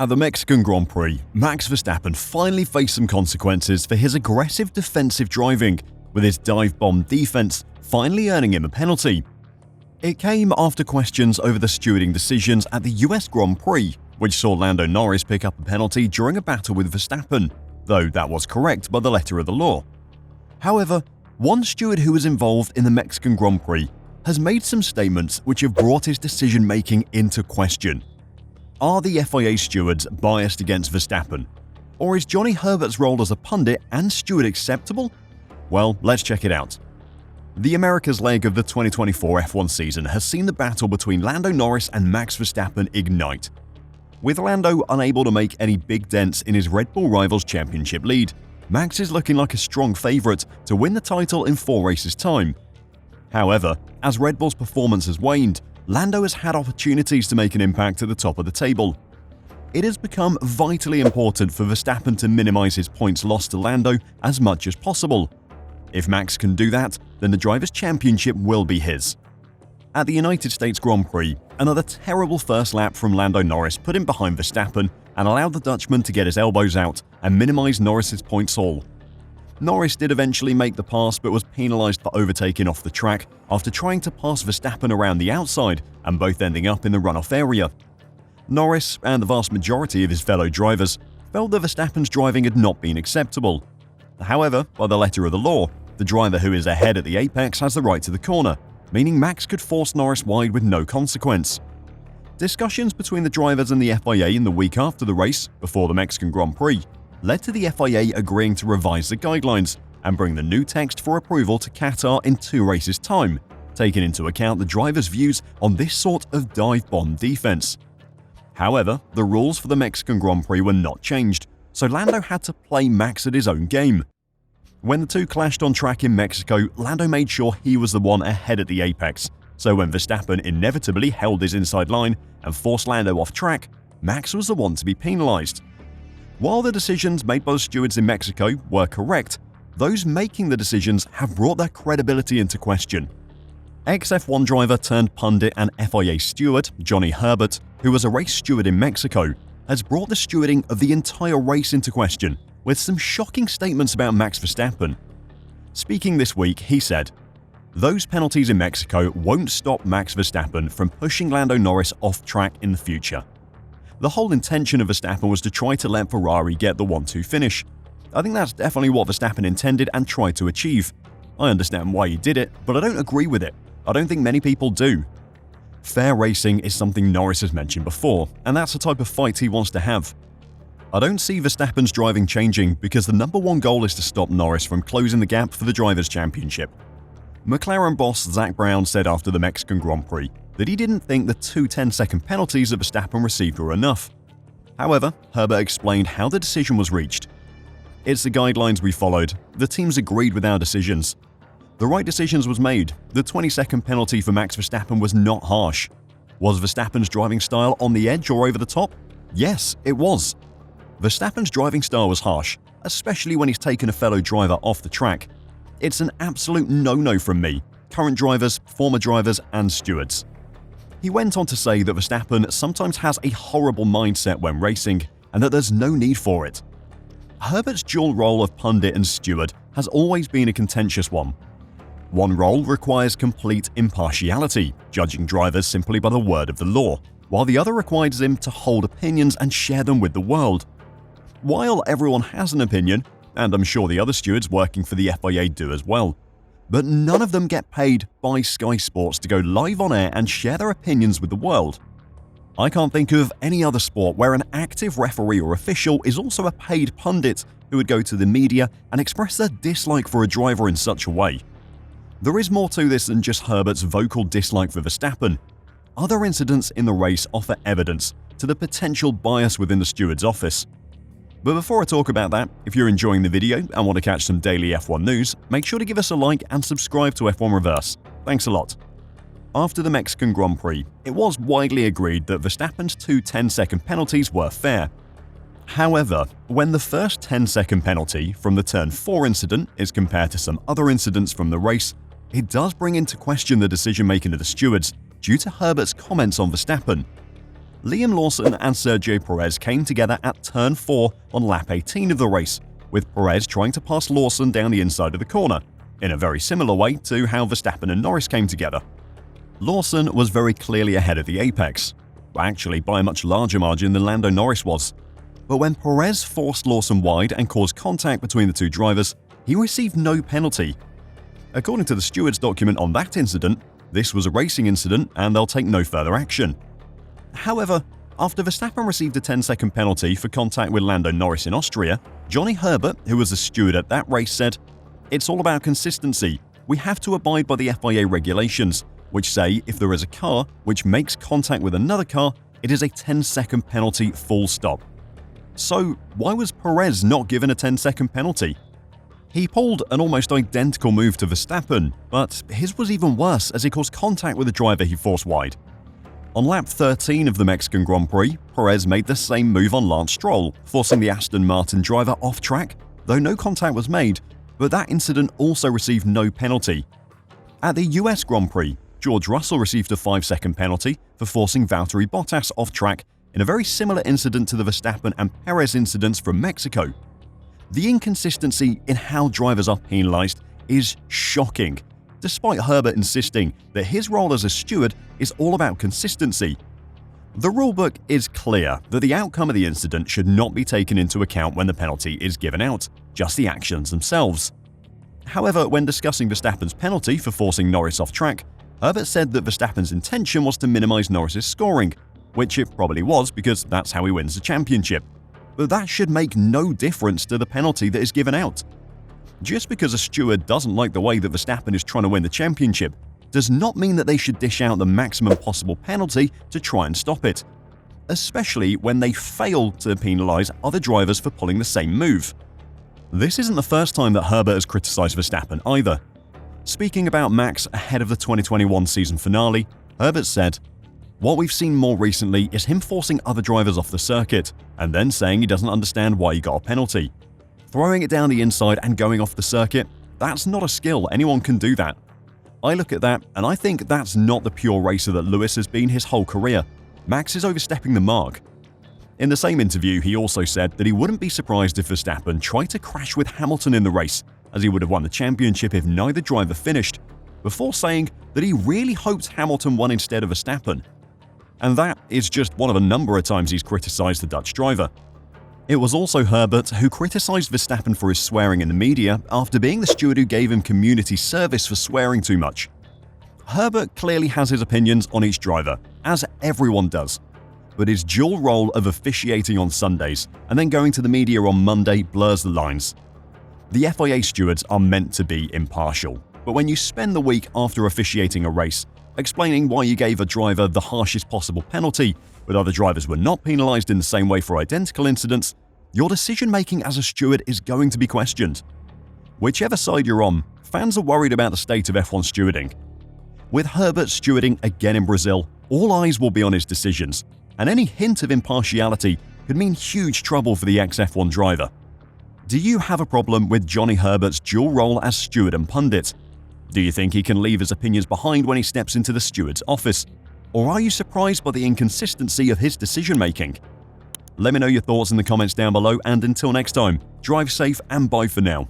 At the Mexican Grand Prix, Max Verstappen finally faced some consequences for his aggressive defensive driving, with his dive bomb defense finally earning him a penalty. It came after questions over the stewarding decisions at the US Grand Prix, which saw Lando Norris pick up a penalty during a battle with Verstappen, though that was correct by the letter of the law. However, one steward who was involved in the Mexican Grand Prix has made some statements which have brought his decision-making into question. Are the FIA stewards biased against Verstappen? Or is Johnny Herbert's role as a pundit and steward acceptable? Well, let's check it out. The America's leg of the 2024 F1 season has seen the battle between Lando Norris and Max Verstappen ignite. With Lando unable to make any big dents in his Red Bull rivals' championship lead, Max is looking like a strong favourite to win the title in 4 races' time. However, as Red Bull's performance has waned, Lando has had opportunities to make an impact at the top of the table. It has become vitally important for Verstappen to minimise his points lost to Lando as much as possible. If Max can do that, then the Drivers' Championship will be his. At the United States Grand Prix, another terrible first lap from Lando Norris put him behind Verstappen and allowed the Dutchman to get his elbows out and minimise Norris's points haul. Norris did eventually make the pass but was penalised for overtaking off the track after trying to pass Verstappen around the outside and both ending up in the runoff area. Norris and the vast majority of his fellow drivers felt that Verstappen's driving had not been acceptable. However, by the letter of the law, the driver who is ahead at the apex has the right to the corner, meaning Max could force Norris wide with no consequence. Discussions between the drivers and the FIA in the week after the race, before the Mexican Grand Prix, led to the FIA agreeing to revise the guidelines and bring the new text for approval to Qatar in 2 races' time, taking into account the drivers' views on this sort of dive bomb defense. However, the rules for the Mexican Grand Prix were not changed, so Lando had to play Max at his own game. When the two clashed on track in Mexico, Lando made sure he was the one ahead at the apex, so when Verstappen inevitably held his inside line and forced Lando off track, Max was the one to be penalised. While the decisions made by the stewards in Mexico were correct, those making the decisions have brought their credibility into question. Ex-F1 driver turned pundit and FIA steward Johnny Herbert, who was a race steward in Mexico, has brought the stewarding of the entire race into question, with some shocking statements about Max Verstappen. Speaking this week, he said, "Those penalties in Mexico won't stop Max Verstappen from pushing Lando Norris off track in the future. The whole intention of Verstappen was to try to let Ferrari get the 1-2 finish. I think that's definitely what Verstappen intended and tried to achieve. I understand why he did it, but I don't agree with it. I don't think many people do. Fair racing is something Norris has mentioned before, and that's the type of fight he wants to have. I don't see Verstappen's driving changing because the number one goal is to stop Norris from closing the gap for the Drivers' Championship." McLaren boss Zak Brown said after the Mexican Grand Prix that he didn't think the 2 10-second penalties that Verstappen received were enough. However, Herbert explained how the decision was reached. "It's the guidelines we followed. The teams agreed with our decisions. The right decisions was made. The 20-second penalty for Max Verstappen was not harsh. Was Verstappen's driving style on the edge or over the top? Yes, it was. Verstappen's driving style was harsh, especially when he's taken a fellow driver off the track. It's an absolute no-no from me, current drivers, former drivers, and stewards." He went on to say that Verstappen sometimes has a horrible mindset when racing and that there's no need for it. Herbert's dual role of pundit and steward has always been a contentious one. One role requires complete impartiality, judging drivers simply by the word of the law, while the other requires him to hold opinions and share them with the world. While everyone has an opinion, and I'm sure the other stewards working for the FIA do as well, but none of them get paid by Sky Sports to go live on air and share their opinions with the world. I can't think of any other sport where an active referee or official is also a paid pundit who would go to the media and express their dislike for a driver in such a way. There is more to this than just Herbert's vocal dislike for Verstappen. Other incidents in the race offer evidence to the potential bias within the steward's office. But before I talk about that, if you're enjoying the video and want to catch some daily F1 news, make sure to give us a like and subscribe to F1 Reverse. Thanks a lot. After the Mexican Grand Prix, it was widely agreed that Verstappen's 2 10-second penalties were fair. However, when the first 10-second penalty from the Turn 4 incident is compared to some other incidents from the race, it does bring into question the decision-making of the stewards due to Herbert's comments on Verstappen. Liam Lawson and Sergio Perez came together at turn 4 on lap 18 of the race, with Perez trying to pass Lawson down the inside of the corner, in a very similar way to how Verstappen and Norris came together. Lawson was very clearly ahead of the apex, actually by a much larger margin than Lando Norris was. But when Perez forced Lawson wide and caused contact between the two drivers, he received no penalty. According to the stewards document on that incident, this was a racing incident and they'll take no further action. However, after Verstappen received a 10-second penalty for contact with Lando Norris in Austria, Johnny Herbert, who was a steward at that race, said, "It's all about consistency. We have to abide by the FIA regulations, which say if there is a car which makes contact with another car, it is a 10-second penalty full stop." So why was Perez not given a 10-second penalty? He pulled an almost identical move to Verstappen, but his was even worse as he caused contact with the driver he forced wide. On lap 13 of the Mexican Grand Prix, Perez made the same move on Lance Stroll, forcing the Aston Martin driver off track, though no contact was made, but that incident also received no penalty. At the US Grand Prix, George Russell received a 5-second penalty for forcing Valtteri Bottas off track in a very similar incident to the Verstappen and Perez incidents from Mexico. The inconsistency in how drivers are penalized is shocking, despite Herbert insisting that his role as a steward is all about consistency. The rulebook is clear that the outcome of the incident should not be taken into account when the penalty is given out, just the actions themselves. However, when discussing Verstappen's penalty for forcing Norris off track, Herbert said that Verstappen's intention was to minimize Norris's scoring, which it probably was because that's how he wins the championship. But that should make no difference to the penalty that is given out. Just because a steward doesn't like the way that Verstappen is trying to win the championship does not mean that they should dish out the maximum possible penalty to try and stop it, especially when they fail to penalize other drivers for pulling the same move. This isn't the first time that Herbert has criticized Verstappen either. Speaking about Max ahead of the 2021 season finale, Herbert said, "What we've seen more recently is him forcing other drivers off the circuit and then saying he doesn't understand why he got a penalty. Throwing it down the inside and going off the circuit, that's not a skill, anyone can do that. I look at that and I think that's not the pure racer that Lewis has been his whole career. Max is overstepping the mark." In the same interview, he also said that he wouldn't be surprised if Verstappen tried to crash with Hamilton in the race, as he would have won the championship if neither driver finished, before saying that he really hoped Hamilton won instead of Verstappen. And that is just one of a number of times he's criticized the Dutch driver. It was also Herbert who criticized Verstappen for his swearing in the media after being the steward who gave him community service for swearing too much. Herbert clearly has his opinions on each driver, as everyone does. But his dual role of officiating on Sundays and then going to the media on Monday blurs the lines. The FIA stewards are meant to be impartial, but when you spend the week after officiating a race explaining why you gave a driver the harshest possible penalty, but other drivers were not penalized in the same way for identical incidents, your decision-making as a steward is going to be questioned. Whichever side you're on, fans are worried about the state of F1 stewarding. With Herbert stewarding again in Brazil, all eyes will be on his decisions, and any hint of impartiality could mean huge trouble for the ex-F1 driver. Do you have a problem with Johnny Herbert's dual role as steward and pundit? Do you think he can leave his opinions behind when he steps into the steward's office? Or are you surprised by the inconsistency of his decision-making? Let me know your thoughts in the comments down below, and until next time, drive safe and bye for now.